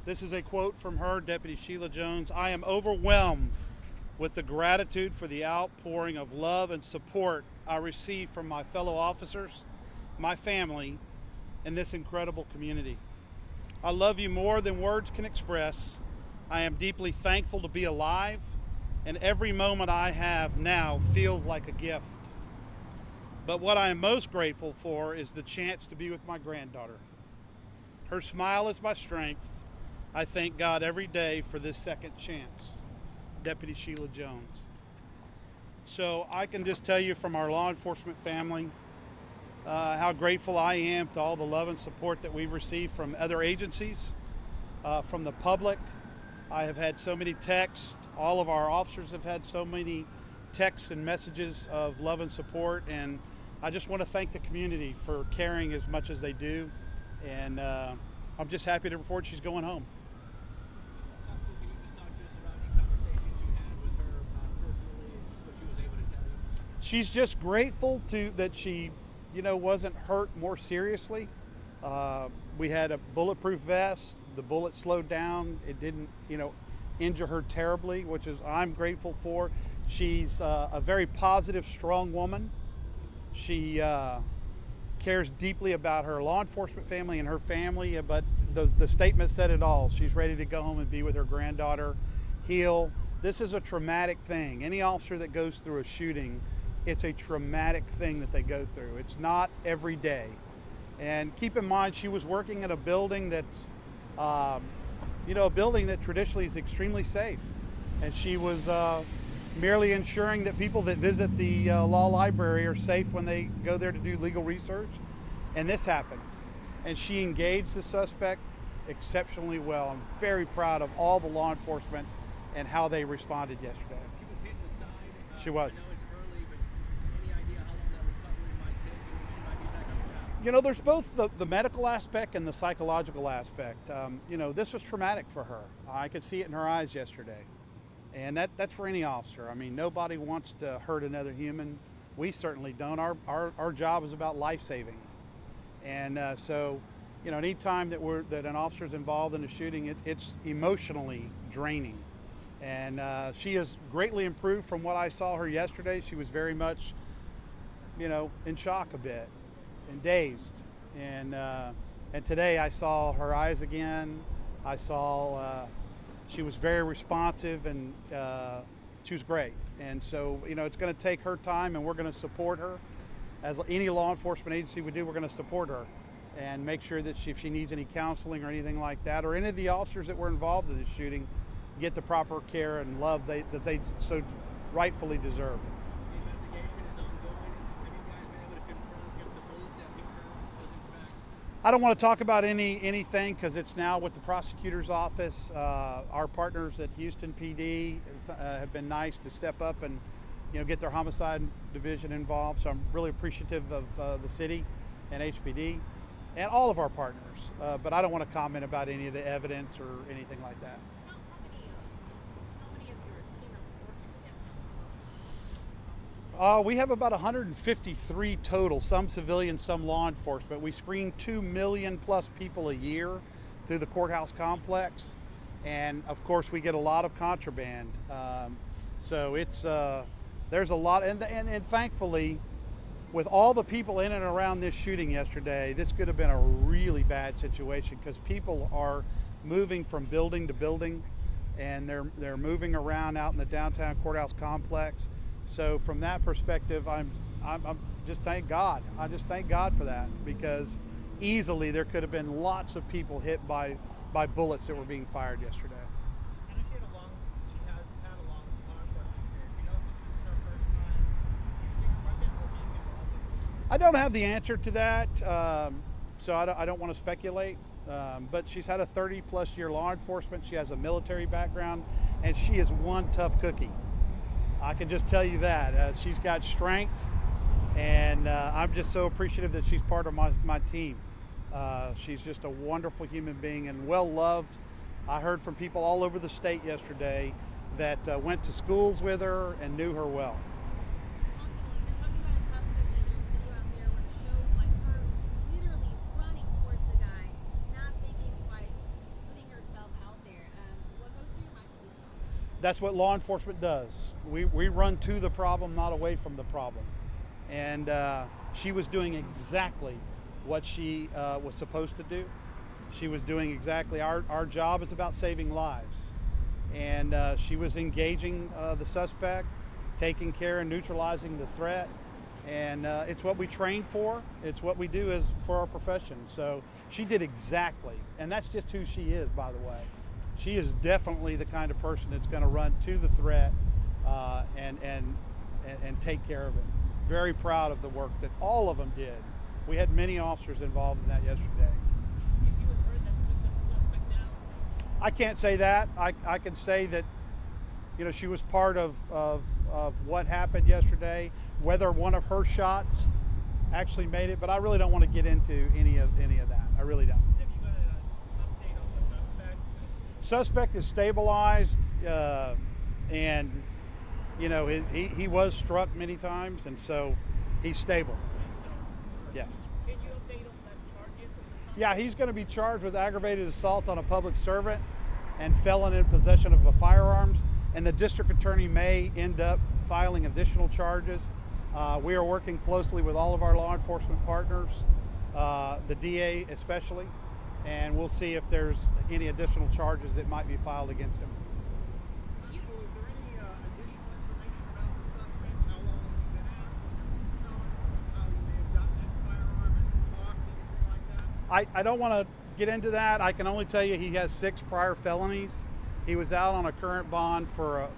This is a quote from her, Deputy Sheila Jones. "I am overwhelmed with the gratitude for the outpouring of love and support I receive from my fellow officers, my family, and this incredible community. I love you more than words can express. I am deeply thankful to be alive, and every moment I have now feels like a gift. But what I am most grateful for is the chance to be with my granddaughter. Her smile is my strength. I thank God every day for this second chance." Deputy Sheila Jones. So I can just tell you from our law enforcement family how grateful I am to all the love and support that we've received from other agencies, from the public. I have had so many texts. All of our officers have had so many texts and messages of love and support, and I just want to thank the community for caring as much as they do, and I'm just happy to report she's going home. Constable, can you just talk to us about any conversations you had with her personally and just what she was able to tell you? She's just grateful that she, wasn't hurt more seriously. We had a bulletproof vest. The bullet slowed down. It didn't, injure her terribly, which is I'm grateful for. She's a very positive, strong woman. She cares deeply about her law enforcement family and her family, but the statement said it all. She's ready to go home and be with her granddaughter, heal. This is a traumatic thing. Any officer that goes through a shooting, it's a traumatic thing that they go through. It's not every day. And keep in mind, she was working in a building that's, a building that traditionally is extremely safe. And she was merely ensuring that people that visit the law library are safe when they go there to do legal research. And this happened. And she engaged the suspect exceptionally well. I'm very proud of all the law enforcement and how they responded yesterday. She was hit in the side. She was. I know it's early, but any idea how long that recovery might take and when she might be back on the job? There's both the medical aspect and the psychological aspect. This was traumatic for her. I could see it in her eyes yesterday. And that's for any officer. I mean, nobody wants to hurt another human. We certainly don't. Our job is about life saving. And so, anytime that an officer is involved in a shooting, it's emotionally draining. And she has greatly improved from what I saw her yesterday. She was very much, in shock a bit and dazed. And today I saw her eyes again. I saw she was very responsive, and she was great. And so, it's going to take her time, and we're going to support her. As any law enforcement agency would do, we're going to support her and make sure that if she needs any counseling or anything like that, or any of the officers that were involved in this shooting, get the proper care and love that they so rightfully deserve. The investigation is ongoing. Have you guys been able to confirm if the bullet that hit her was in fact? I don't want to talk about anything because it's now with the prosecutor's office. Our partners at Houston PD have been nice to step up and get their homicide division involved. So I'm really appreciative of the city and HPD and all of our partners. But I don't want to comment about any of the evidence or anything like that. How many of your team members working with them? We have about 153 total, some civilian, some law enforcement. We screen 2 million plus people a year through the courthouse complex. And of course we get a lot of contraband. So it's, there's a lot, and thankfully, with all the people in and around this shooting yesterday, this could have been a really bad situation because people are moving from building to building, and they're moving around out in the downtown courthouse complex. So from that perspective, I'm just thank God. I just thank God for that, because easily there could have been lots of people hit by bullets that were being fired yesterday. I know she has had a long law enforcement career. Do you know if this is her first time using a weapon or being involved in? I don't have the answer to that, so I don't want to speculate. But she's had a 30-plus year law enforcement. She has a military background, and she is one tough cookie. I can just tell you that. She's got strength, and I'm just so appreciative that she's part of my team. She's just a wonderful human being and well-loved. I heard from people all over the state yesterday that went to schools with her and knew her well. Constable, you're talking about a tough cookie. There's video out there where it shows like her literally running towards the guy, not thinking twice, putting herself That's what law enforcement does. We run to the problem, not away from the problem. And she was doing exactly what she was supposed to do. She was doing exactly, our job is about saving lives. And she was engaging the suspect, taking care and neutralizing the threat. And it's what we train for. It's what we do for our profession. So she did exactly, and that's just who she is, by the way. She is definitely the kind of person that's going to run to the threat and take care of it. Very proud of the work that all of them did. We had many officers involved in that yesterday. It was her that took the suspect down. I can't say that. I can say that, you know, she was part of what happened yesterday. Whether one of her shots actually made it, but I really don't want to get into any of that. I really don't. Have you got an update on the suspect? Suspect is stabilized, and you know he was struck many times, and so he's stable. Yes. Can you update on the charges of the suspect? Yeah, he's going to be charged with aggravated assault on a public servant and felon in possession of a firearms. And the district attorney may end up filing additional charges. We are working closely with all of our law enforcement partners, the DA especially, and we'll see if there's any additional charges that might be filed against him. Constable, is there any additional information about the suspect? How long has he been out? When was he felon? How he may have gotten that firearm? Has he talked? Anything like that? I don't want to get into that. I can only tell you he has 6 prior felonies. He was out on a current bond for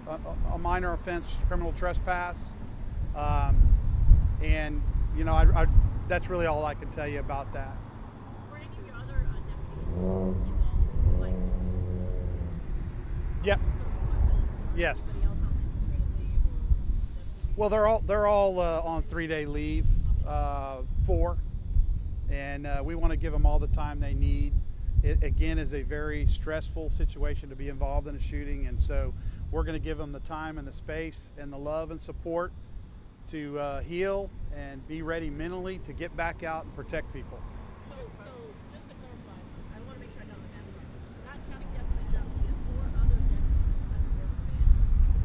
a minor offense, criminal trespass. And, you know, that's really all I can tell you about that. Were any of your other deputies involved? Like, Yep. some of the felons or Yes. anybody else on administrative leave or Well, they're all on 3-day leave, 4, and we want to give them all the time they need. It again is a very stressful situation to be involved in a shooting, and so we're going to give them the time and the space and the love and support to heal and be ready mentally to get back out and protect people. So just to clarify, I want to make sure I got the math right. Not counting Deputy Jones, you have 4 other deputies under their command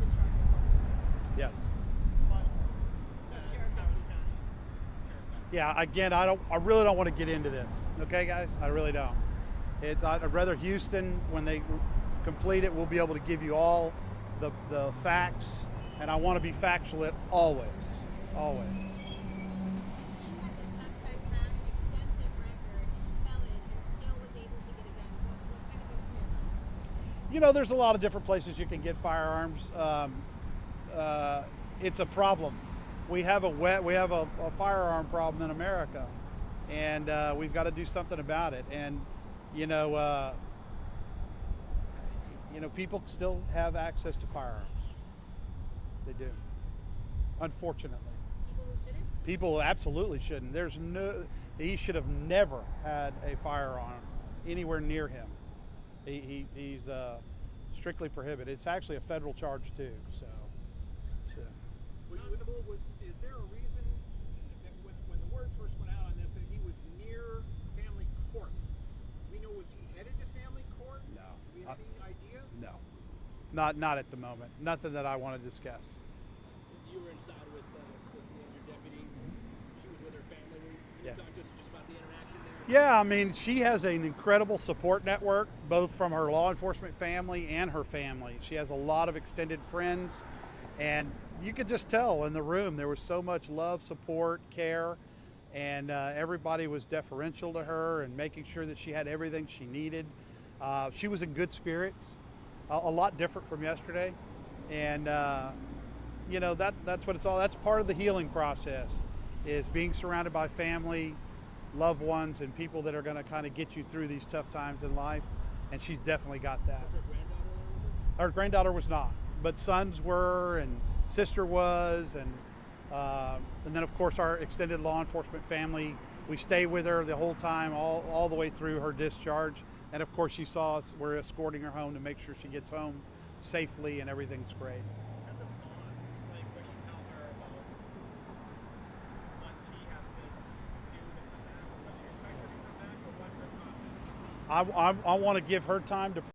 discharged assault warrants. Yes. Plus, Sheriff Howard Deputy. County. Sheriff. Yeah. Again, I really don't want to get into this. Okay, guys. I really don't. I'd rather Houston, when they complete it, we'll be able to give you all the facts, and I want to be factual at always. It seemed that the suspect had an extensive record, felon, and still was able to get a gun. What kind of goes from here? You know, there's a lot of different places you can get firearms. It's a problem. We have a firearm problem in America, and we've got to do something about it. And you know, people still have access to firearms. They do, unfortunately. People who shouldn't? People absolutely shouldn't. He should have never had a firearm anywhere near him. He's strictly prohibited. It's actually a federal charge too. So. Constable, is there a reason that when the word first went out on this that he was near family court? We know, was he headed to family court? No. Do we have any idea? No, not at the moment. Nothing that I want to discuss. You were inside with your deputy. She was with her family. Can you Yeah. talk to us just about the interaction there? Yeah, I mean, she has an incredible support network, both from her law enforcement family and her family. She has a lot of extended friends, and you could just tell in the room there was so much love, support, care, and everybody was deferential to her and making sure that she had everything she needed. She was in good spirits, a lot different from yesterday, and you know, that's what it's all. That's part of the healing process, is being surrounded by family, loved ones, and people that are going to kind of get you through these tough times in life. And she's definitely got that. Was her granddaughter there with her? Her granddaughter was not, but sons were, and sister was, and then of course our extended law enforcement family. We stay with her the whole time, all the way through her discharge. And of course she saw us. We're escorting her home to make sure she gets home safely and everything's great. As a boss, like, what do you tell her about what she has to do to come back, or whether you expect her to come back, or what her process is? I want to give her time to